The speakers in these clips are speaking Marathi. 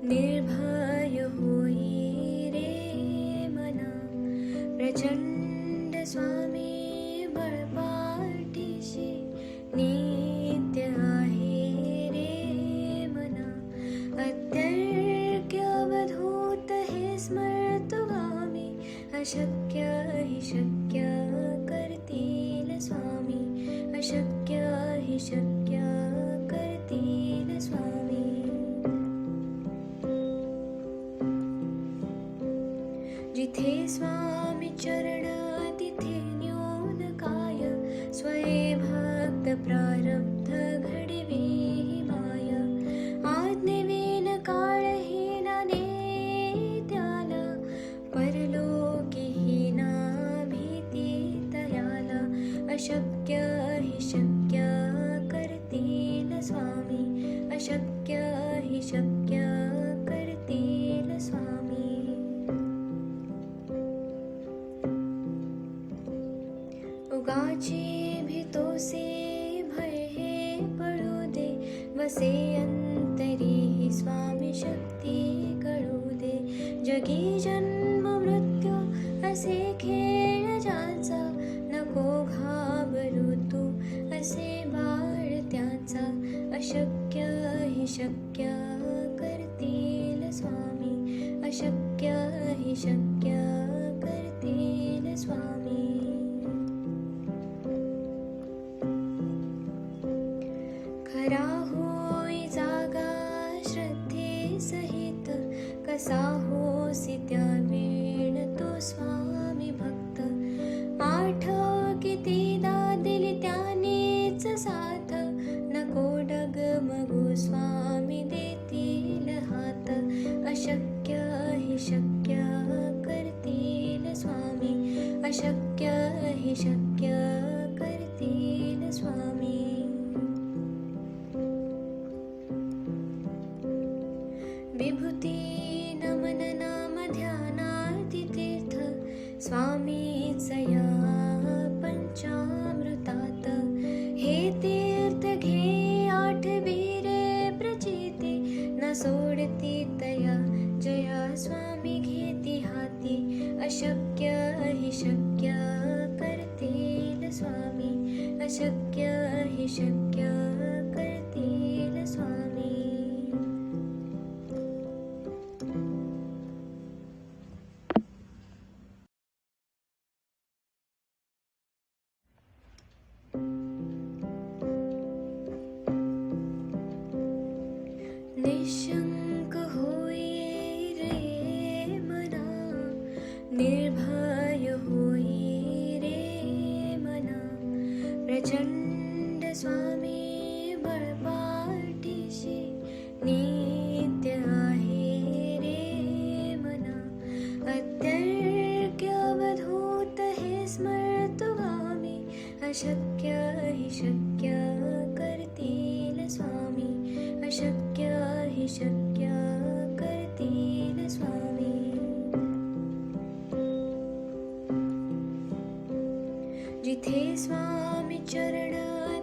निर्भय होई रे मना, प्रचंड स्वामी बळपाठीशी नित्य आहे रे मना. अत्यर्क्य अवधूत हे स्मर्तुगामी, अशक्य हि शक्य करतील स्वामी, अशक्य हि शक्य करतील स्वामी. जिथे स्वामी चरण तिथे न्यून काय, स्वये भक्त प्रारब्ध घडवी माय. आज्ञेविन काळहीनाने त्याला, परलोकीहीना भीती तयाला. अशक्य हि शक्य करतील स्वामी, अशक्य हि शक्य करतील स्वामी. उगाची भीतोसे भय हे पळू दे, वसे अंतरी ही स्वामी शक्ती कळू दे. जगी जन्म मृत्यू असे खेळ ज्याचा, नको घाबरू तू असे बाळ त्याचा. अशक्य हि शक्य करतील स्वामी, अशक्य हि शक्य करतील स्वामी. खरा होई जागा श्रद्धे सहित, कसा होसी त्या वेळ तो स्वामी भक्त. आठव कितीदा दिली त्यानेच साथ, नको डगमगू स्वामी देतील हात. अशक्य हि शक्य करतील स्वामी, अशक्य हि शक्य करतील स्वामी. विभूती नमन नाम ध्यानार्ती तीर्थ, स्वामीच या पंचामृतात. हे तीर्थ घे आठवी रे प्रचिती, न सोडती तया जया स्वामी घेती हाती. अशक्य हि शक्य करतील स्वामी, अशक्य हि शक्य करतील स्वामी. निशंक होई रे मना, निर्भय होई रे मना. प्रचंड स्वामी बळपाठीशी नित्य आहे रे मना. अत्यर्क्य अवधूत हे स्मर्तुगामी, अशक्य हि शक्य करतील स्वामी, अशक्य हि शक्य करतील स्वामी. जिथे स्वामी चरण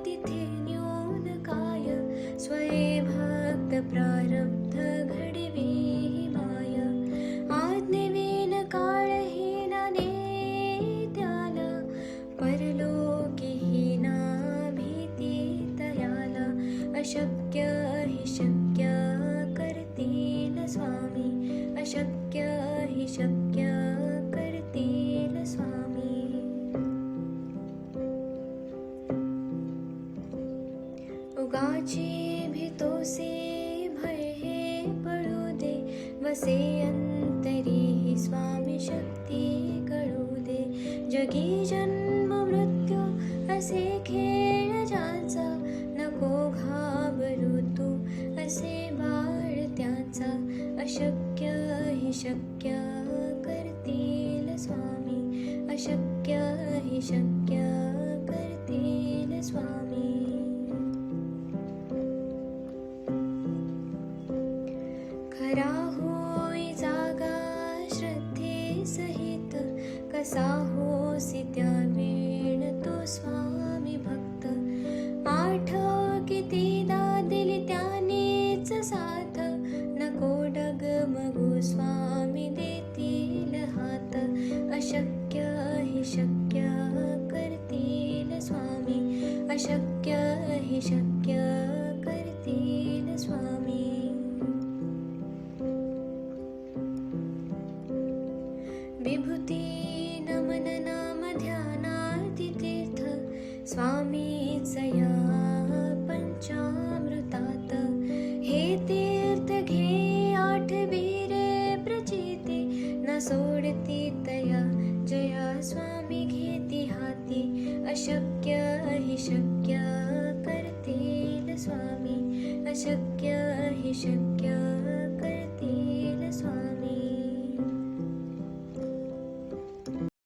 तिथे न्यून काय, स्वये भक्त प्रारब्ध घडवी माय. आज्ञेविन काळहीनाने त्याला, परलोकीहीना भीती तयाला. अशक्य हि शक्य करतील स्वामी, अशक्य हि शक्य करतील स्वामी. उगाची भीतोसे भय हे पळू दे, वसे अंतरी ही स्वामी शक्ती कळू दे. जगी जन्म मृत्यू असे खेळ ज्याचा, नको घाबरू तू असे बाळ त्याचा. अशक्य हि शक्य करतील स्वामी, अशक्य हि शक्य करतील स्वामी. खरा होई जागा श्रद्धे सहित, कसा होसी त्या वेळ तो स्वामी भक्त. आठव कितीदा दिली त्यानेच साथ, नको डग विभूती नमन नाम ध्यानार्ती तीर्थ स्वामीच या